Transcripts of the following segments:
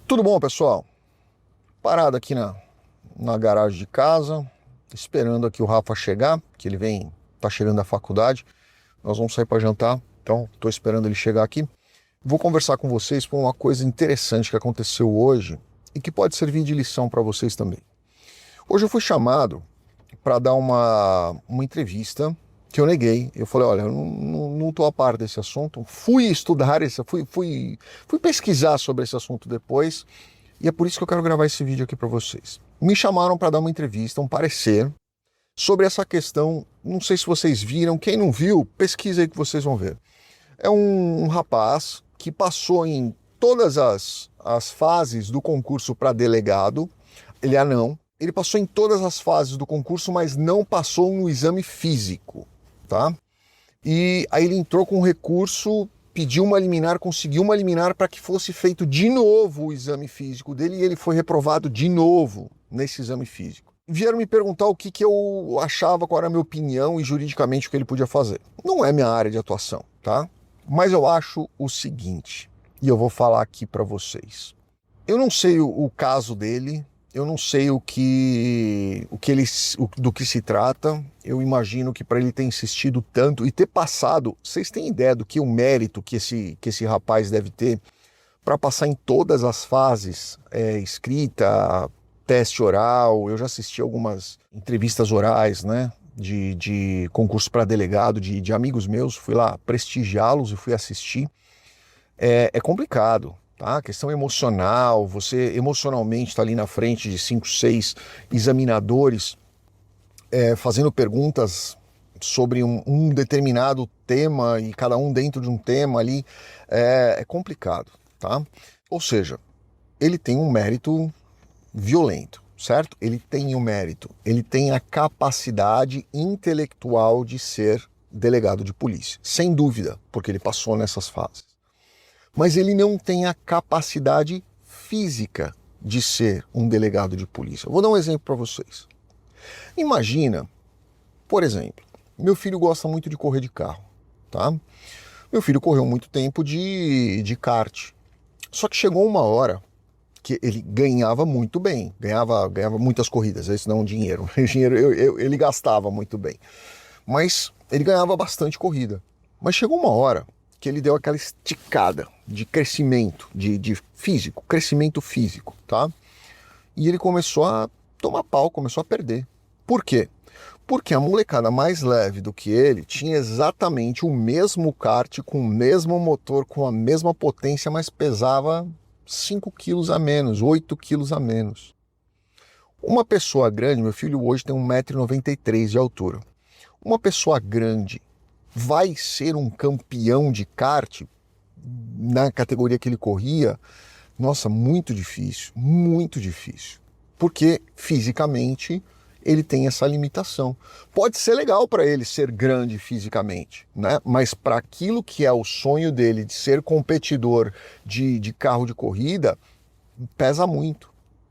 Tudo bom, pessoal? Parado aqui na garagem de casa, esperando aqui o Rafa chegar, que ele tá chegando da faculdade. Nós vamos sair para jantar, então estou esperando ele chegar aqui. Vou conversar com vocês por uma coisa interessante que aconteceu hoje e que pode servir de lição para vocês também. Hoje eu fui chamado para dar uma entrevista que eu neguei. Eu falei, olha, eu não estou a par desse assunto. Fui estudar, fui pesquisar sobre esse assunto depois. E é por isso que eu quero gravar esse vídeo aqui para vocês. Me chamaram para dar uma entrevista, um parecer, sobre essa questão. Não sei se vocês viram, quem não viu, pesquisa aí que vocês vão ver. É um rapaz que passou em todas as fases do concurso para delegado. Ele é anão. Ele passou em todas as fases do concurso, mas não passou no exame físico, tá? E aí ele entrou com um recurso, pediu uma liminar, conseguiu uma liminar para que fosse feito de novo o exame físico dele e ele foi reprovado de novo nesse exame físico. Vieram me perguntar o que eu achava, qual era a minha opinião e juridicamente o que ele podia fazer. Não é minha área de atuação, tá? Mas eu acho o seguinte, e eu vou falar aqui para vocês. Eu não sei o caso dele, eu não sei do que se trata. Eu imagino que para ele ter insistido tanto e ter passado, vocês têm ideia do que o mérito que esse rapaz deve ter para passar em todas as fases, escrita, teste oral. Eu já assisti algumas entrevistas orais, né, de concurso para delegado, de amigos meus, fui lá prestigiá-los e fui assistir. É complicado. Tá? A questão emocional, você emocionalmente está ali na frente de 5, 6 examinadores fazendo perguntas sobre um determinado tema e cada um dentro de um tema ali, é complicado, tá? Ou seja, ele tem um mérito violento, certo? Ele tem um mérito, ele tem a capacidade intelectual de ser delegado de polícia, sem dúvida, porque ele passou nessas fases. Mas ele não tem a capacidade física de ser um delegado de polícia. Vou dar um exemplo para vocês. Imagina, por exemplo, meu filho gosta muito de correr de carro, tá? Meu filho correu muito tempo de kart. Só que chegou uma hora que ele ganhava muito bem, ganhava muitas corridas, esse não é um dinheiro. Ele gastava muito bem. Mas ele ganhava bastante corrida. Mas chegou uma hora que ele deu aquela esticada de crescimento, de físico, crescimento físico, tá? E ele começou a tomar pau, começou a perder. Por quê? Porque a molecada mais leve do que ele tinha exatamente o mesmo kart, com o mesmo motor, com a mesma potência, mas pesava 5 quilos a menos, 8 quilos a menos. Uma pessoa grande, meu filho hoje tem 1,93 m de altura. Uma pessoa grande vai ser um campeão de kart na categoria que ele corria? Nossa, muito difícil, porque fisicamente ele tem essa limitação. Pode ser legal para ele ser grande fisicamente, né? Mas para aquilo que é o sonho dele de ser competidor de carro de corrida, pesa muito,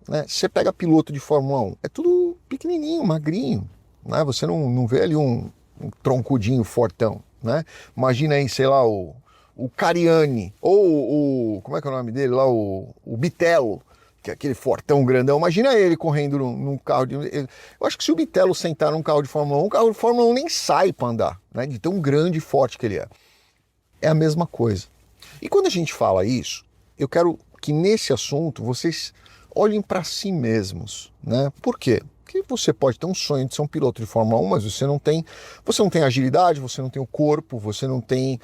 né? Você pega piloto de Fórmula 1, é tudo pequenininho, magrinho, né? Você não vê ali um troncudinho fortão, né? Imagina aí, sei lá, o Cariani, ou como é que é o nome dele lá, o Bitelo, que é aquele fortão grandão. Imagina ele correndo num carro eu acho que se o Bitelo sentar num carro de Fórmula 1, o carro de Fórmula 1 nem sai para andar, né? De tão grande e forte que ele é. É a mesma coisa. E quando a gente fala isso, eu quero que nesse assunto vocês olhem para si mesmos, né? Por quê? Porque você pode ter um sonho de ser um piloto de Fórmula 1, mas você não tem agilidade, você não tem o corpo, você não tem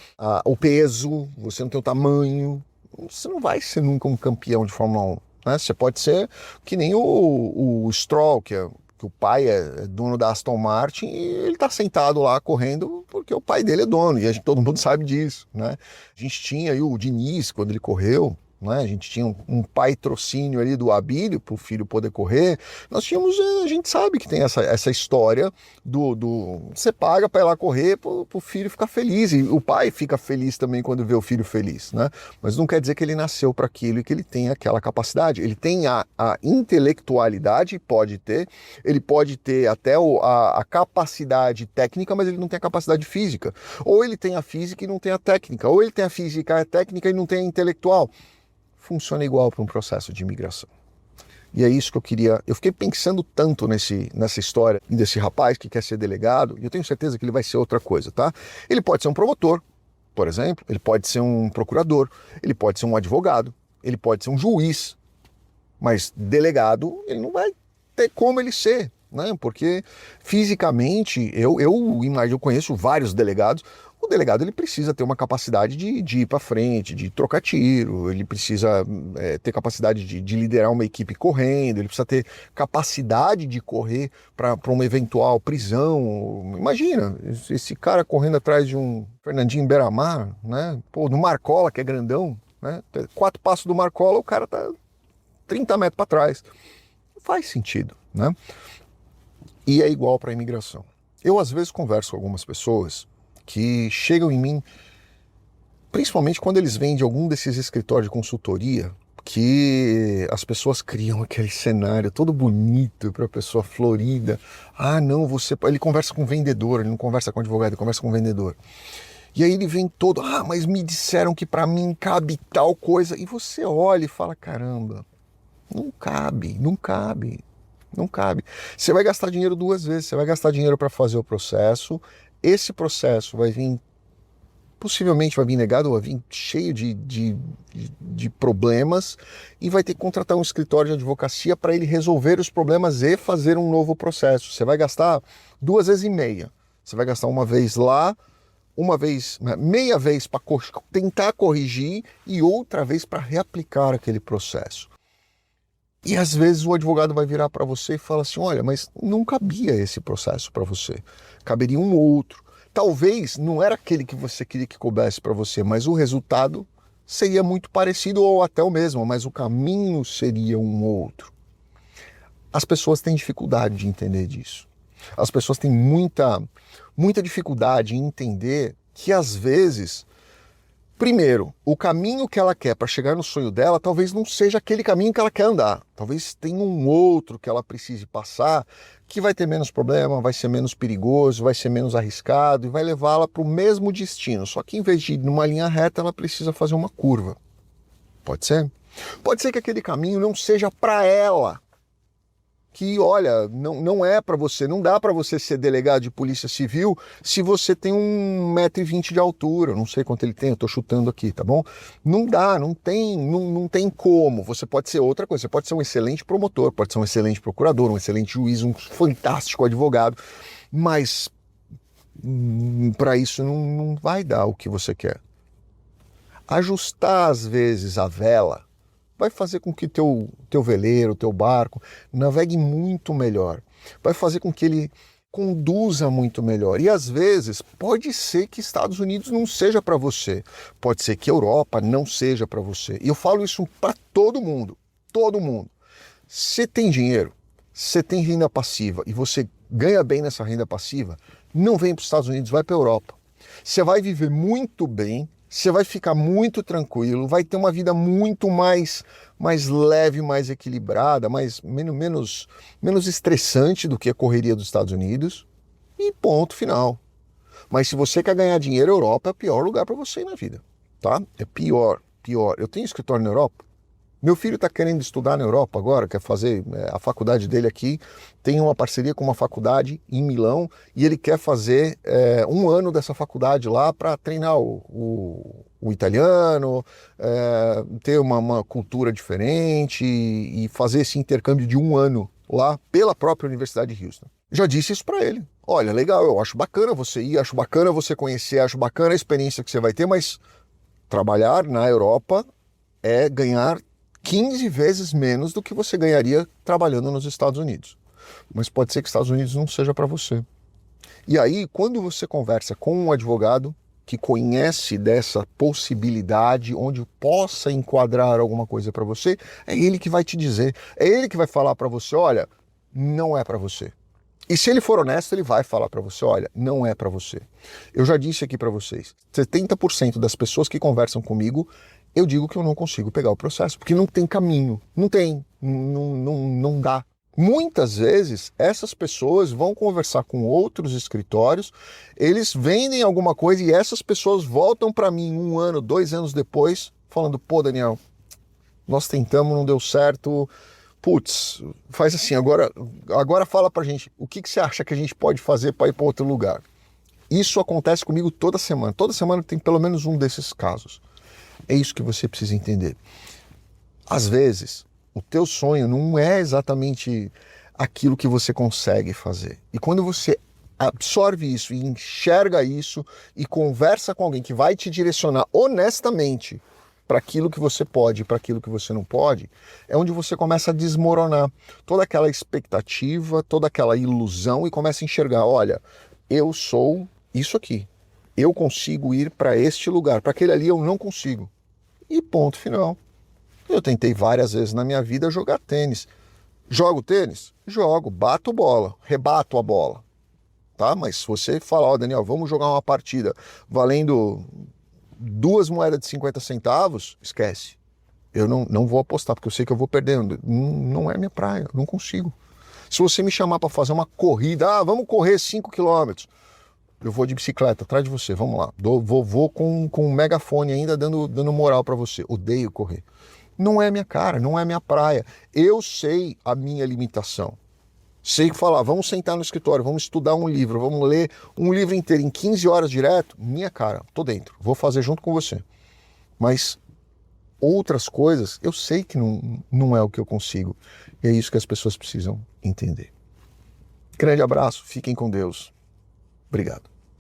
o peso, você não tem o tamanho. Você não vai ser nunca um campeão de Fórmula 1. Né? Você pode ser que nem o Stroll, que o pai é dono da Aston Martin e ele está sentado lá correndo porque o pai dele é dono, e todo mundo sabe disso. Né? A gente tinha aí o Diniz, quando ele correu, né? A gente tinha um patrocínio ali do Abílio para o filho poder correr. Nós tínhamos, a gente sabe que tem essa história do você paga para ir lá correr para o filho ficar feliz, e o pai fica feliz também quando vê o filho feliz, né? Mas não quer dizer que ele nasceu para aquilo e que ele tem aquela capacidade. Ele tem a intelectualidade, ele pode ter até a capacidade técnica, mas ele não tem a capacidade física. Ou ele tem a física e não tem a técnica, ou ele tem a física e a técnica e não tem a intelectual. funciona igual para um processo de imigração. E é isso que eu queria. Eu fiquei pensando tanto nessa história desse rapaz que quer ser delegado, e eu tenho certeza que ele vai ser outra coisa, tá? Ele pode ser um promotor, por exemplo, ele pode ser um procurador, ele pode ser um advogado, ele pode ser um juiz, mas delegado ele não vai ter como ele ser, né? Porque fisicamente, eu conheço vários delegados. O delegado ele precisa ter uma capacidade de ir para frente, de trocar tiro, ele precisa ter capacidade de liderar uma equipe correndo, ele precisa ter capacidade de correr para uma eventual prisão. Imagina, esse cara correndo atrás de um Fernandinho Beiramar, né? Pô, no Marcola, que é grandão, né? 4 passos do Marcola, o cara tá 30 metros para trás. Não faz sentido, né? E é igual para a imigração. Eu, às vezes, converso com algumas pessoas que chegam em mim, principalmente quando eles vêm de algum desses escritórios de consultoria, que as pessoas criam aquele cenário todo bonito para a pessoa florida. Ah, não, ele conversa com o vendedor, ele não conversa com o advogado, ele conversa com o vendedor. E aí ele vem todo, mas me disseram que para mim cabe tal coisa. E você olha e fala, caramba, não cabe, não cabe. Não cabe. Você vai gastar dinheiro 2 vezes. Você vai gastar dinheiro para fazer o processo. Esse processo vai vir, possivelmente vai vir negado, ou vai vir cheio de problemas, e vai ter que contratar um escritório de advocacia para ele resolver os problemas e fazer um novo processo. Você vai gastar 2 vezes e meia. Você vai gastar uma vez lá, meia vez para tentar corrigir e outra vez para reaplicar aquele processo. E às vezes o advogado vai virar para você e fala assim, olha, mas não cabia esse processo para você, caberia um outro. Talvez não era aquele que você queria que coubesse para você, mas o resultado seria muito parecido ou até o mesmo, mas o caminho seria um outro. As pessoas têm dificuldade de entender disso. As pessoas têm muita dificuldade em entender que às vezes, primeiro, o caminho que ela quer para chegar no sonho dela talvez não seja aquele caminho que ela quer andar. Talvez tenha um outro que ela precise passar que vai ter menos problema, vai ser menos perigoso, vai ser menos arriscado e vai levá-la para o mesmo destino. Só que em vez de ir numa linha reta, ela precisa fazer uma curva. Pode ser? Pode ser que aquele caminho não seja para ela. Que, olha, não é para você, não dá para você ser delegado de polícia civil se você tem 1,20 m de altura, não sei quanto ele tem, eu tô chutando aqui, tá bom? Não dá, não tem como, você pode ser outra coisa, você pode ser um excelente promotor, pode ser um excelente procurador, um excelente juiz, um fantástico advogado, mas para isso não vai dar o que você quer. Ajustar, às vezes, a vela vai fazer com que teu veleiro, teu barco navegue muito melhor. Vai fazer com que ele conduza muito melhor. E às vezes pode ser que Estados Unidos não seja para você. Pode ser que Europa não seja para você. E eu falo isso para todo mundo. Todo mundo. Você tem dinheiro, você tem renda passiva e você ganha bem nessa renda passiva, não vem para os Estados Unidos, vai para a Europa. Você vai viver muito bem, você vai ficar muito tranquilo, vai ter uma vida muito mais leve, mais equilibrada, menos estressante do que a correria dos Estados Unidos, e ponto final. Mas se você quer ganhar dinheiro, a Europa é o pior lugar para você ir na vida, tá? É pior. Eu tenho escritório na Europa. Meu filho está querendo estudar na Europa agora, quer fazer a faculdade dele aqui, tem uma parceria com uma faculdade em Milão e ele quer fazer 1 ano dessa faculdade lá para treinar o italiano, ter uma cultura diferente e fazer esse intercâmbio de 1 ano lá pela própria Universidade de Houston. Já disse isso para ele. Olha, legal, eu acho bacana você ir, acho bacana você conhecer, acho bacana a experiência que você vai ter, mas trabalhar na Europa é ganhar 15 vezes menos do que você ganharia trabalhando nos Estados Unidos. Mas pode ser que Estados Unidos não seja para você. E aí, quando você conversa com um advogado que conhece dessa possibilidade, onde possa enquadrar alguma coisa para você, é ele que vai te dizer, é ele que vai falar para você, olha, não é para você. E se ele for honesto, ele vai falar para você, olha, não é para você. Eu já disse aqui para vocês, 70% das pessoas que conversam comigo, eu digo que eu não consigo pegar o processo, porque não tem caminho, não dá. Muitas vezes, essas pessoas vão conversar com outros escritórios, eles vendem alguma coisa e essas pessoas voltam para mim 1 ano, 2 anos depois, falando, pô, Daniel, nós tentamos, não deu certo. Putz, faz assim, agora fala pra gente, o que você acha que a gente pode fazer para ir para outro lugar? Isso acontece comigo toda semana tem pelo menos um desses casos. É isso que você precisa entender. Às vezes, o teu sonho não é exatamente aquilo que você consegue fazer. E quando você absorve isso e enxerga isso e conversa com alguém que vai te direcionar honestamente para aquilo que você pode, para aquilo que você não pode, é onde você começa a desmoronar toda aquela expectativa, toda aquela ilusão e começa a enxergar, olha, eu sou isso aqui. Eu consigo ir para este lugar, para aquele ali eu não consigo. E ponto final. Eu tentei várias vezes na minha vida jogar tênis. Jogo tênis? Jogo, bato bola, rebato a bola. Tá? Mas se você falar, ó, Daniel, vamos jogar uma partida valendo 2 moedas de 50 centavos, esquece. Eu não vou apostar, porque eu sei que eu vou perdendo. Não é minha praia, não consigo. Se você me chamar para fazer uma corrida, vamos correr 5 quilômetros. Eu vou de bicicleta atrás de você, vamos lá. Vou com um megafone ainda dando moral para você. Odeio correr. Não é minha cara, não é minha praia. Eu sei a minha limitação. Sei falar, vamos sentar no escritório, vamos estudar um livro, vamos ler um livro inteiro em 15 horas direto. Minha cara, tô dentro, vou fazer junto com você. Mas outras coisas, eu sei que não é o que eu consigo. E é isso que as pessoas precisam entender. Grande abraço, fiquem com Deus. Obrigado.